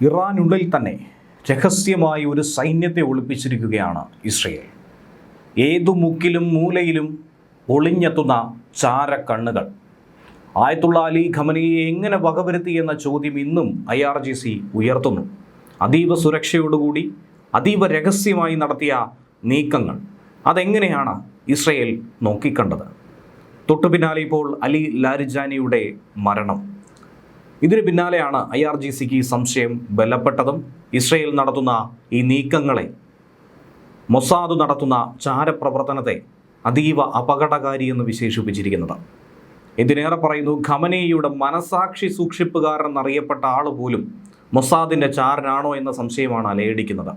ഇറാനുള്ളിൽ തന്നെ രഹസ്യമായി ഒരു സൈന്യത്തെ ഒളിപ്പിച്ചിരിക്കുകയാണ് ഇസ്രയേൽ. ഏതു മുക്കിലും മൂലയിലും ഒളിഞ്ഞെത്തുന്ന ചാരക്കണ്ണുകൾ. ആയത്തുള്ള അലി ഖമനിയെ എങ്ങനെ വകവരുത്തി എന്ന ചോദ്യം ഇന്നും IRGC ഉയർത്തുന്നു. അതീവ സുരക്ഷയോടുകൂടി അതീവ രഹസ്യമായി നടത്തിയ നീക്കങ്ങൾ അതെങ്ങനെയാണ് ഇസ്രയേൽ നോക്കിക്കണ്ടത്? തൊട്ടു പിന്നാലെ ഇപ്പോൾ അലി ലാരിജാനിയുടെ മരണം. ഇതിന് പിന്നാലെയാണ് IRGCക്ക് സംശയം ബലപ്പെട്ടതും ഇസ്രയേൽ നടത്തുന്ന ഈ നീക്കങ്ങളെ, മൊസാദ് നടത്തുന്ന ചാരപ്രവർത്തനത്തെ അതീവ അപകടകാരി എന്ന് വിശേഷിപ്പിച്ചിരിക്കുന്നത്. എന്തിനേറെ പറയുന്നു, ഖമനേയിയുടെ മനസാക്ഷി സൂക്ഷിപ്പുകാരൻ എന്നറിയപ്പെട്ട ആൾ പോലും മൊസാദിൻ്റെ ചാരനാണോ എന്ന സംശയമാണ് അലയടിക്കുന്നത്.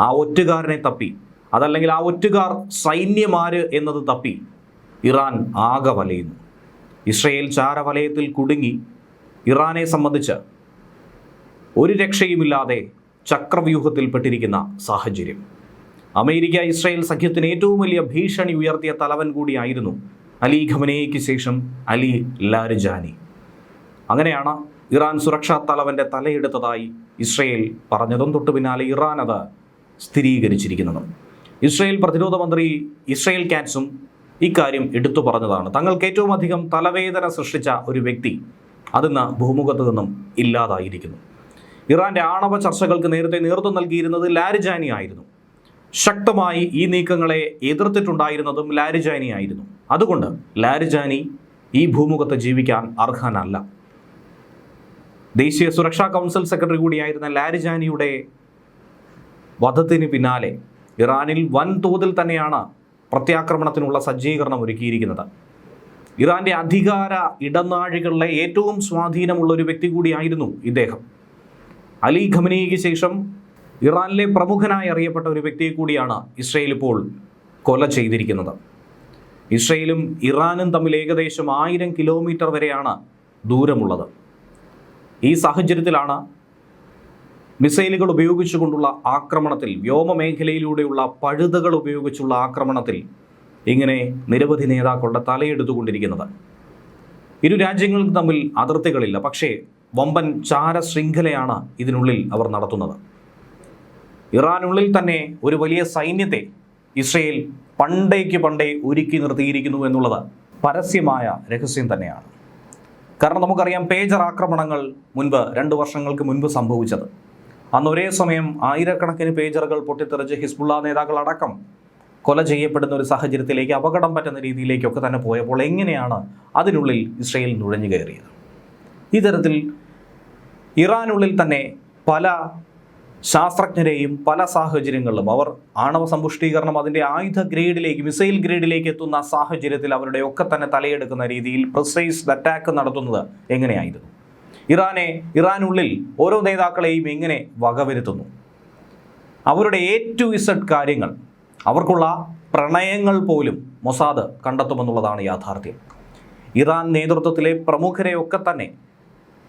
ആ ഒറ്റുകാരനെ തപ്പി, അതല്ലെങ്കിൽ ആ ഒറ്റുകാർ സൈന്യമാര് എന്നത് തപ്പി ഇറാൻ ആകെ വലയുന്നു. ഇസ്രയേൽ ചാരവലയത്തിൽ കുടുങ്ങി ഇറാനെ സംബന്ധിച്ച് ഒരു രക്ഷയുമില്ലാതെ ചക്രവ്യൂഹത്തിൽപ്പെട്ടിരിക്കുന്ന സാഹചര്യം. അമേരിക്ക ഇസ്രയേൽ സഖ്യത്തിന് ഏറ്റവും വലിയ ഭീഷണി ഉയർത്തിയ തലവൻ കൂടിയായിരുന്നു അലി ഖമനേയിക്ക് ശേഷം അലി ലാരിജാനി. അങ്ങനെയാണ് ഇറാൻ സുരക്ഷാ തലവൻ്റെ തലയെടുത്തതായി ഇസ്രയേൽ പറഞ്ഞതും തൊട്ടു പിന്നാലെ ഇറാൻ അത് സ്ഥിരീകരിച്ചിരിക്കുന്നതും. ഇസ്രയേൽ പ്രതിരോധ മന്ത്രി ഇസ്രയേൽ കാറ്റ്സും ഇക്കാര്യം എടുത്തു പറഞ്ഞതാണ്. തങ്ങൾക്ക് ഏറ്റവും അധികം തലവേദന സൃഷ്ടിച്ച ഒരു വ്യക്തി അതിന്ന് ഭൂമുഖത്ത് നിന്നും ഇല്ലാതായിരിക്കുന്നു. ഇറാന്റെ ആണവ ചർച്ചകൾക്ക് നേരത്തെ നേതൃത്വം നൽകിയിരുന്നത് ലാരിജാനി ആയിരുന്നു. ശക്തമായി ഈ നീക്കങ്ങളെ എതിർത്തിട്ടുണ്ടായിരുന്നതും ലാരിജാനി ആയിരുന്നു. അതുകൊണ്ട് ലാരിജാനി ഈ ഭൂമുഖത്ത് ജീവിക്കാൻ അർഹനല്ല. ദേശീയ സുരക്ഷാ കൗൺസിൽ സെക്രട്ടറി കൂടിയായിരുന്ന ലാരിജാനിയുടെ വധത്തിന് പിന്നാലെ ഇറാനിൽ വൻതോതിൽ തന്നെയാണ് പ്രത്യാക്രമണത്തിനുള്ള സജ്ജീകരണം ഒരുക്കിയിരിക്കുന്നത്. ഇറാന്റെ അധികാര ഇടനാഴികളിലെ ഏറ്റവും സ്വാധീനമുള്ള ഒരു വ്യക്തി കൂടിയായിരുന്നു ഇദ്ദേഹം. അലി ഖമനേയിക്ക് ശേഷം ഇറാനിലെ പ്രമുഖനായി അറിയപ്പെട്ട ഒരു വ്യക്തിയെ കൂടിയാണ് ഇസ്രയേൽ ഇപ്പോൾ കൊല ചെയ്തിരിക്കുന്നത്. ഇസ്രയേലും ഇറാനും തമ്മിൽ ഏകദേശം 1000 കിലോമീറ്റർ വരെയാണ് ദൂരമുള്ളത്. ഈ സാഹചര്യത്തിലാണ് മിസൈലുകൾ ഉപയോഗിച്ചുകൊണ്ടുള്ള ആക്രമണത്തിൽ, വ്യോമമേഖലയിലൂടെയുള്ള പഴുതുകൾ ഉപയോഗിച്ചുള്ള ആക്രമണത്തിൽ ഇങ്ങനെ നിരവധി നേതാക്കളുടെ തലയെടുത്തുകൊണ്ടിരിക്കുന്നത്. ഇരു രാജ്യങ്ങൾക്ക് തമ്മിൽ അതിർത്തികളില്ല, പക്ഷേ വമ്പൻ ചാര ശൃംഖലയാണ് ഇതിനുള്ളിൽ അവർ നടത്തുന്നത്. ഇറാനുള്ളിൽ തന്നെ ഒരു വലിയ സൈന്യത്തെ ഇസ്രയേൽ പണ്ടേ ഒരുക്കി നിർത്തിയിരിക്കുന്നു എന്നുള്ളത് പരസ്യമായ രഹസ്യം തന്നെയാണ്. കാരണം നമുക്കറിയാം, പേജർ ആക്രമണങ്ങൾ മുൻപ് 2 വർഷങ്ങൾക്ക് മുൻപ് സംഭവിച്ചത്. അന്ന് ഒരേ സമയം ആയിരക്കണക്കിന് പേജറുകൾ പൊട്ടിത്തെറിച്ച് ഹിസ്ബുള്ള നേതാക്കൾ അടക്കം കൊല ചെയ്യപ്പെടുന്ന ഒരു സാഹചര്യത്തിലേക്ക്, അപകടം പറ്റുന്ന രീതിയിലേക്കൊക്കെ തന്നെ പോയപ്പോൾ എങ്ങനെയാണ് അതിനുള്ളിൽ ഇസ്രയേൽ നുഴഞ്ഞു കയറിയത്? ഈ തരത്തിൽ ഇറാനുള്ളിൽ തന്നെ പല ശാസ്ത്രജ്ഞരെയും പല സാഹചര്യങ്ങളിലും അവർ ആണവ സമ്പുഷ്ടീകരണം അതിൻ്റെ ആയുധ ഗ്രേഡിലേക്ക്, മിസൈൽ ഗ്രേഡിലേക്ക് എത്തുന്ന സാഹചര്യത്തിൽ അവരുടെ ഒക്കെ തന്നെ തലയെടുക്കുന്ന രീതിയിൽ പ്രിസൈസ് അറ്റാക്ക് നടത്തുന്നത് എങ്ങനെയായിരുന്നു? ഇറാനുള്ളിൽ ഓരോ നേതാക്കളെയും എങ്ങനെ വകവരുത്തുന്നു? അവരുടെ A to Z കാര്യങ്ങൾ, അവർക്കുള്ള പ്രണയങ്ങൾ പോലും മൊസാദ് കണ്ടെത്തുമെന്നുള്ളതാണ് യാഥാർത്ഥ്യം. ഇറാൻ നേതൃത്വത്തിലെ പ്രമുഖരെയൊക്കെ തന്നെ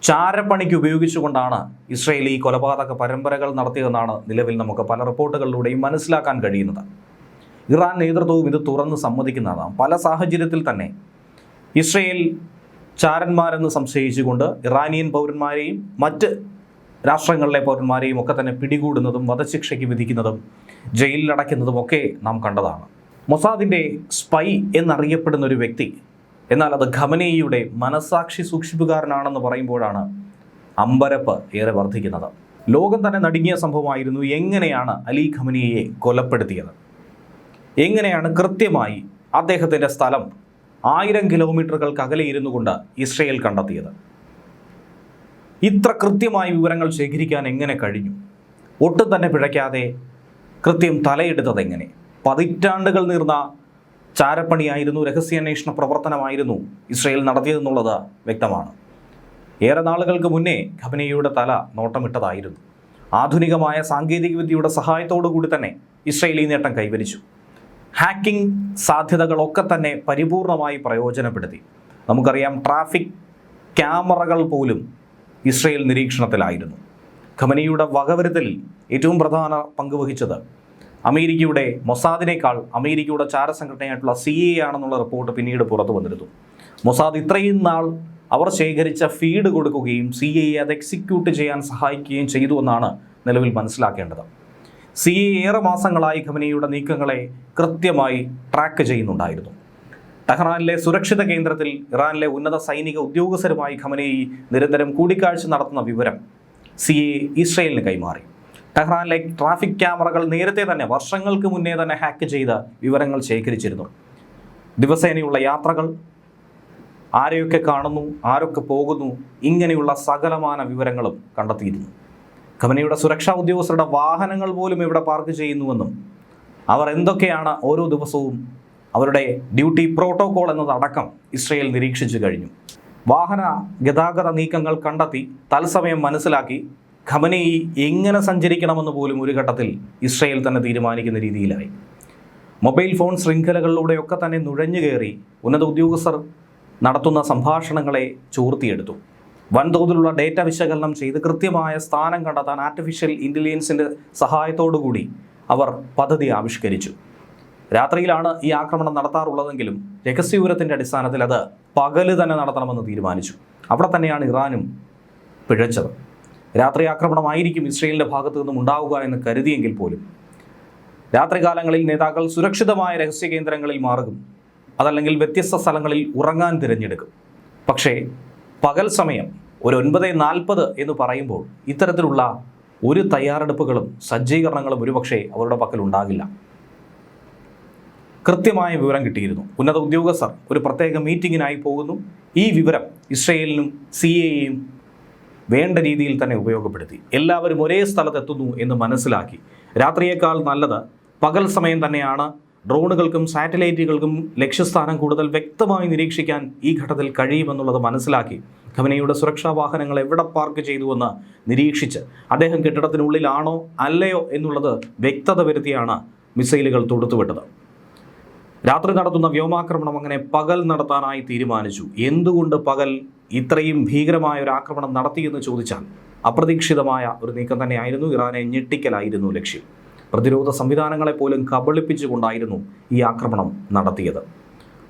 ചാരപ്പണിക്ക് ഉപയോഗിച്ചുകൊണ്ടാണ് ഇസ്രയേൽ ഈ കൊലപാതക പരമ്പരകൾ നടത്തിയതെന്നാണ് നിലവിൽ നമുക്ക് പല റിപ്പോർട്ടുകളിലൂടെയും മനസ്സിലാക്കാൻ കഴിയുന്നത്. ഇറാൻ നേതൃത്വവും ഇത് തുറന്ന് സമ്മതിക്കുന്നതാണ്. പല സാഹചര്യത്തിൽ തന്നെ ഇസ്രയേൽ ചാരന്മാരെന്ന് സംശയിച്ചുകൊണ്ട് ഇറാനിയൻ പൗരന്മാരെയും മറ്റ് രാഷ്ട്രങ്ങളിലെ പൗരന്മാരെയും ഒക്കെ തന്നെ പിടികൂടുന്നതും വധശിക്ഷയ്ക്ക് വിധിക്കുന്നതും ജയിലിലടയ്ക്കുന്നതും ഒക്കെ നാം കണ്ടതാണ്. മൊസാദിൻ്റെ സ്പൈ എന്നറിയപ്പെടുന്ന ഒരു വ്യക്തി, എന്നാൽ അത് ഖമനേയിയുടെ മനസാക്ഷി സൂക്ഷിപ്പുകാരനാണെന്ന് പറയുമ്പോഴാണ് അമ്പരപ്പ് ഏറെ വർദ്ധിക്കുന്നത്. ലോകം തന്നെ നടുങ്ങിയ സംഭവമായിരുന്നു. എങ്ങനെയാണ് അലി ഖമനേയിയെ കൊലപ്പെടുത്തിയത്? എങ്ങനെയാണ് കൃത്യമായി അദ്ദേഹത്തിൻ്റെ സ്ഥലം 1000 കിലോമീറ്ററുകൾക്ക് അകലെ ഇരുന്നു കൊണ്ട് ഇസ്രയേൽ കണ്ടെത്തിയത്? ഇത്ര കൃത്യമായ വിവരങ്ങൾ ശേഖരിക്കാൻ എങ്ങനെ കഴിഞ്ഞു? ഒട്ടും തന്നെ പിഴയ്ക്കാതെ കൃത്യം തലയെടുത്തത് എങ്ങനെ? പതിറ്റാണ്ടുകൾ നീർന്ന ചാരപ്പണിയായിരുന്നു, രഹസ്യാന്വേഷണ പ്രവർത്തനമായിരുന്നു ഇസ്രയേൽ നടത്തിയതെന്നുള്ളത് വ്യക്തമാണ്. ഏറെ നാളുകൾക്ക് മുന്നേ ഖമനേയിയുടെ തല നോട്ടമിട്ടതായിരുന്നു. ആധുനികമായ സാങ്കേതികവിദ്യയുടെ സഹായത്തോടു കൂടി തന്നെ ഇസ്രയേൽ ഈ നേട്ടം കൈവരിച്ചു. ഹാക്കിംഗ് സാധ്യതകളൊക്കെ തന്നെ പരിപൂർണമായി പ്രയോജനപ്പെടുത്തി. നമുക്കറിയാം, ട്രാഫിക് ക്യാമറകൾ പോലും ഇസ്രയേൽ നിരീക്ഷണത്തിലായിരുന്നു. ഖമനേയിയുടെ വകവരുത്തലിൽ ഏറ്റവും പ്രധാന പങ്ക് വഹിച്ചത് അമേരിക്കയുടെ മൊസാദിനേക്കാൾ അമേരിക്കയുടെ ചാരസംഘടനയായിട്ടുള്ള CIA ആണെന്നുള്ള റിപ്പോർട്ട് പിന്നീട് പുറത്തു വന്നിരുന്നു. മൊസാദ് ഇത്രയും നാൾ അവർ ശേഖരിച്ച ഫീഡ് കൊടുക്കുകയും CIA അത് എക്സിക്യൂട്ട് ചെയ്യാൻ സഹായിക്കുകയും ചെയ്തു എന്നാണ് നിലവിൽ മനസ്സിലാക്കേണ്ടത്. CIA ഏറെ മാസങ്ങളായി ഖമനയുടെ നീക്കങ്ങളെ കൃത്യമായി ട്രാക്ക് ചെയ്യുന്നുണ്ടായിരുന്നു. ടെഹ്റാനിലെ സുരക്ഷിത കേന്ദ്രത്തിൽ ഇറാനിലെ ഉന്നത സൈനിക ഉദ്യോഗസ്ഥരുമായി ഖമനേയി നിരന്തരം കൂടിക്കാഴ്ച നടത്തുന്ന വിവരം CIA ഇസ്രയേലിന് കൈമാറി. ടെഹ്റാനിലെ ട്രാഫിക് ക്യാമറകൾ നേരത്തെ തന്നെ വർഷങ്ങൾക്ക് മുന്നേ തന്നെ ഹാക്ക് ചെയ്ത വിവരങ്ങൾ ശേഖരിച്ചിരുന്നു. ദിവസേനയുള്ള യാത്രകൾ, ആരെയൊക്കെ കാണുന്നു, ആരൊക്കെ പോകുന്നു, ഇങ്ങനെയുള്ള സകലമാന വിവരങ്ങളും കണ്ടെത്തിയിരുന്നു. ഖമനയുടെ സുരക്ഷാ ഉദ്യോഗസ്ഥരുടെ വാഹനങ്ങൾ പോലും ഇവിടെ പാർക്ക് ചെയ്യുന്നുവെന്നും അവർ എന്തൊക്കെയാണ് ഓരോ ദിവസവും അവരുടെ ഡ്യൂട്ടി പ്രോട്ടോകോൾ എന്നതടക്കം ഇസ്രയേൽ നിരീക്ഷിച്ചു കഴിഞ്ഞു. വാഹന ഗതാഗത നീക്കങ്ങൾ കണ്ടെത്തി തത്സമയം മനസ്സിലാക്കി ഖമനേയി എങ്ങനെ സഞ്ചരിക്കണമെന്ന് പോലും ഒരു ഘട്ടത്തിൽ ഇസ്രയേൽ തന്നെ തീരുമാനിക്കുന്ന രീതിയിലായി. മൊബൈൽ ഫോൺ ശൃംഖലകളിലൂടെയൊക്കെ തന്നെ നുഴഞ്ഞു കയറി ഉന്നത ഉദ്യോഗസ്ഥർ നടത്തുന്ന സംഭാഷണങ്ങളെ ചോർത്തിയെടുത്തു. വൻതോതിലുള്ള ഡേറ്റ വിശകലനം ചെയ്ത് കൃത്യമായ സ്ഥാനം കണ്ടെത്താൻ ആർട്ടിഫിഷ്യൽ ഇൻ്റലിജൻസിൻ്റെ സഹായത്തോടുകൂടി അവർ പദ്ധതി ആവിഷ്കരിച്ചു. രാത്രിയിലാണ് ഈ ആക്രമണം നടത്താറുള്ളതെങ്കിലും രഹസ്യവിവരത്തിൻ്റെ അടിസ്ഥാനത്തിൽ അത് പകല് തന്നെ നടത്തണമെന്ന് തീരുമാനിച്ചു. അവിടെ തന്നെയാണ് ഇറാനും പിഴച്ചത്. രാത്രി ആക്രമണമായിരിക്കും ഇസ്രയേലിൻ്റെ ഭാഗത്തു നിന്നും ഉണ്ടാവുക എന്ന് കരുതിയെങ്കിൽ പോലും രാത്രികാലങ്ങളിൽ നേതാക്കൾ സുരക്ഷിതമായ രഹസ്യ കേന്ദ്രങ്ങളിൽ മാറും, അതല്ലെങ്കിൽ വ്യത്യസ്ത സ്ഥലങ്ങളിൽ ഉറങ്ങാൻ തിരഞ്ഞെടുക്കും. പക്ഷേ പകൽ സമയം ഒരു 9:40 എന്ന് പറയുമ്പോൾ ഇത്തരത്തിലുള്ള ഒരു തയ്യാറെടുപ്പുകളും സജ്ജീകരണങ്ങളും ഒരുപക്ഷെ അവരുടെ പക്കൽ ഉണ്ടാകില്ല. കൃത്യമായ വിവരം കിട്ടിയിരുന്നു. ഉന്നത ഉദ്യോഗസ്ഥർ ഒരു പ്രത്യേക മീറ്റിങ്ങിനായി പോകുന്നു. ഈ വിവരം ഇസ്രയേലിനും CIAയും വേണ്ട രീതിയിൽ തന്നെ ഉപയോഗപ്പെടുത്തി. എല്ലാവരും ഒരേ സ്ഥലത്തെത്തുന്നു എന്ന് മനസ്സിലാക്കി. രാത്രിയേക്കാൾ നല്ലത് പകൽ സമയം തന്നെയാണ്. ഡ്രോണുകൾക്കും സാറ്റലൈറ്റുകൾക്കും ലക്ഷ്യസ്ഥാനം കൂടുതൽ വ്യക്തമായി നിരീക്ഷിക്കാൻ ഈ ഘട്ടത്തിൽ കഴിയുമെന്നുള്ളത് മനസ്സിലാക്കി ഖമനയുടെ സുരക്ഷാ വാഹനങ്ങൾ എവിടെ പാർക്ക് ചെയ്തുവെന്ന് നിരീക്ഷിച്ച് അദ്ദേഹം കെട്ടിടത്തിനുള്ളിലാണോ അല്ലയോ എന്നുള്ളത് വ്യക്തത വരുത്തിയാണ് മിസൈലുകൾ തൊടുത്തുവിട്ടത്. രാത്രി നടത്തുന്ന വ്യോമാക്രമണം അങ്ങനെ പകൽ നടത്താനായി തീരുമാനിച്ചു. എന്തുകൊണ്ട് പകൽ ഇത്രയും ഭീകരമായ ഒരു ആക്രമണം നടത്തിയെന്ന് ചോദിച്ചാൽ അപ്രതീക്ഷിതമായ ഒരു നീക്കം തന്നെയായിരുന്നു. ഇറാനെ ഞെട്ടിക്കലായിരുന്നു ലക്ഷ്യം. പ്രതിരോധ സംവിധാനങ്ങളെ പോലും കബളിപ്പിച്ചുകൊണ്ടായിരുന്നു ഈ ആക്രമണം നടത്തിയത്.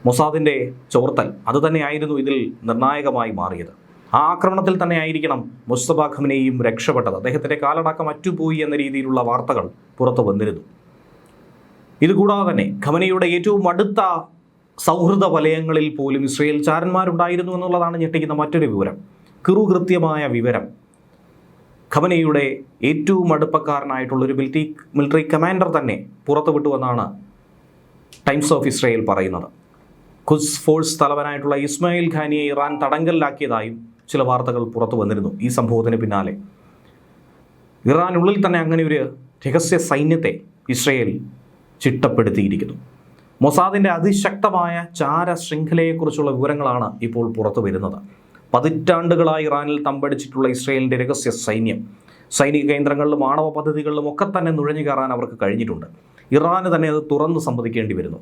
മൊസാദിൻ്റെ ചോർത്തൽ അതുതന്നെയായിരുന്നു ഇതിൽ നിർണായകമായി മാറിയത്. ആ ആക്രമണത്തിൽ തന്നെയായിരിക്കണം മുസ്തഫ ഖമനേയും രക്ഷപ്പെട്ടത്. അദ്ദേഹത്തിൻ്റെ കാലടക്കം അറ്റുപോയി എന്ന രീതിയിലുള്ള വാർത്തകൾ പുറത്തു വന്നിരുന്നു. ഇതുകൂടാതെ തന്നെ ഖമനയുടെ ഏറ്റവും അടുത്ത സൗഹൃദ വലയങ്ങളിൽ പോലും ഇസ്രയേൽ ചാരന്മാരുണ്ടായിരുന്നു എന്നുള്ളതാണ് ഞെട്ടിക്കുന്ന മറ്റൊരു വിവരം. കൃത്യമായ വിവരം ഖമനയുടെ ഏറ്റവും അടുപ്പക്കാരനായിട്ടുള്ളൊരു മിലിറ്ററി കമാൻഡർ തന്നെ പുറത്തുവിട്ടുവെന്നാണ് ടൈംസ് ഓഫ് ഇസ്രയേൽ പറയുന്നത്. ഖുദ്സ് ഫോഴ്സ് തലവനായിട്ടുള്ള ഇസ്മായിൽ ഖാനിയെ ഇറാൻ തടങ്കലിലാക്കിയതായും ചില വാർത്തകൾ പുറത്തു വന്നിരുന്നു. ഈ സംഭവത്തിന് പിന്നാലെ ഇറാനുള്ളിൽ തന്നെ അങ്ങനെ ഒരു രഹസ്യ സൈന്യത്തെ ഇസ്രയേൽ ചിട്ടപ്പെടുത്തിയിരിക്കുന്നു. മൊസാദിൻ്റെ അതിശക്തമായ ചാര ശൃംഖലയെക്കുറിച്ചുള്ള വിവരങ്ങളാണ് ഇപ്പോൾ പുറത്തു വരുന്നത്. പതിറ്റാണ്ടുകളായി ഇറാനിൽ തമ്പടിച്ചിട്ടുള്ള ഇസ്രയേലിൻ്റെ രഹസ്യ സൈന്യം സൈനിക കേന്ദ്രങ്ങളിലും ആണവ പദ്ധതികളിലും ഒക്കെ തന്നെ നുഴഞ്ഞു കയറാൻ അവർക്ക് കഴിഞ്ഞിട്ടുണ്ട്. ഇറാന് തന്നെ അത് തുറന്നു സമ്മതിക്കേണ്ടി വരുന്നു.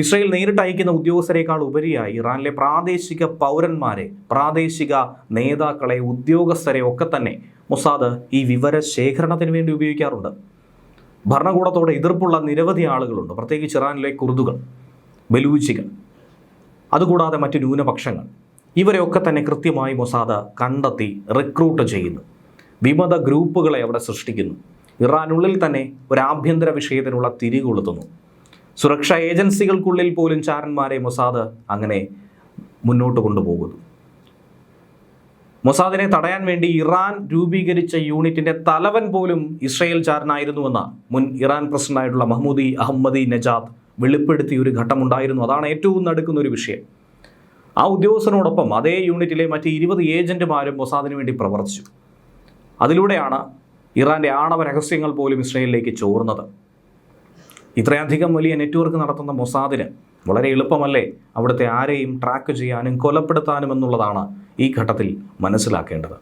ഇസ്രയേൽ നേരിട്ട് അയക്കുന്ന ഉദ്യോഗസ്ഥരെക്കാൾ ഉപരിയായി ഇറാനിലെ പ്രാദേശിക പൗരന്മാരെ, പ്രാദേശിക നേതാക്കളെ, ഉദ്യോഗസ്ഥരെ ഒക്കെ തന്നെ മൊസാദ് ഈ വിവര ശേഖരണത്തിന് വേണ്ടി ഉപയോഗിക്കാറുണ്ട്. ഭരണകൂടത്തോട് എതിർപ്പുള്ള നിരവധി ആളുകളുണ്ട്, പ്രത്യേകിച്ച് ഇറാനിലെ കുർദുകൾ, ബലൂച്ചികൾ, അതുകൂടാതെ മറ്റ് ന്യൂനപക്ഷങ്ങൾ. ഇവരെയൊക്കെ തന്നെ കൃത്യമായി മൊസാദ് കണ്ടെത്തി റിക്രൂട്ട് ചെയ്യുന്നു. വിമത ഗ്രൂപ്പുകളെ അവിടെ സൃഷ്ടിക്കുന്നു. ഇറാനുള്ളിൽ തന്നെ ഒരു ആഭ്യന്തര വിഷയത്തിനുള്ള തിരികൊളുത്തുന്നു. സുരക്ഷാ ഏജൻസികൾക്കുള്ളിൽ പോലും ചാരന്മാരെ മൊസാദ് അങ്ങനെ മുന്നോട്ട് കൊണ്ടുപോകുന്നു. മൊസാദിനെ തടയാൻ വേണ്ടി ഇറാൻ രൂപീകരിച്ച യൂണിറ്റിൻ്റെ തലവൻ പോലും ഇസ്രയേൽ ചാരനായിരുന്നുവെന്ന് മുൻ ഇറാൻ പ്രസിഡന്റായിട്ടുള്ള മഹ്മൂദി അഹമ്മദി നജാദ് വെളിപ്പെടുത്തിയ ഒരു ഘട്ടമുണ്ടായിരുന്നു. അതാണ് ഏറ്റവും നടുക്കുന്ന ഒരു വിഷയം. ആ ഉദ്യോഗസ്ഥനോടൊപ്പം അതേ യൂണിറ്റിലെ മറ്റ് 20 ഏജന്റുമാരും മൊസാദിന് വേണ്ടി പ്രവർത്തിച്ചു. അതിലൂടെയാണ് ഇറാൻ്റെ ആണവ രഹസ്യങ്ങൾ പോലും ഇസ്രയേലിലേക്ക് ചോർന്നത്. ഇത്രയധികം വലിയ നെറ്റ്വർക്ക് നടത്തുന്ന മൊസാദിന് വളരെ എളുപ്പമല്ലേ അവിടുത്തെ ആരെയും ട്രാക്ക് ചെയ്യാനും കൊലപ്പെടുത്താനും എന്നുള്ളതാണ് ഈ ഘട്ടത്തിൽ മനസ്സിലാക്കേണ്ടത്.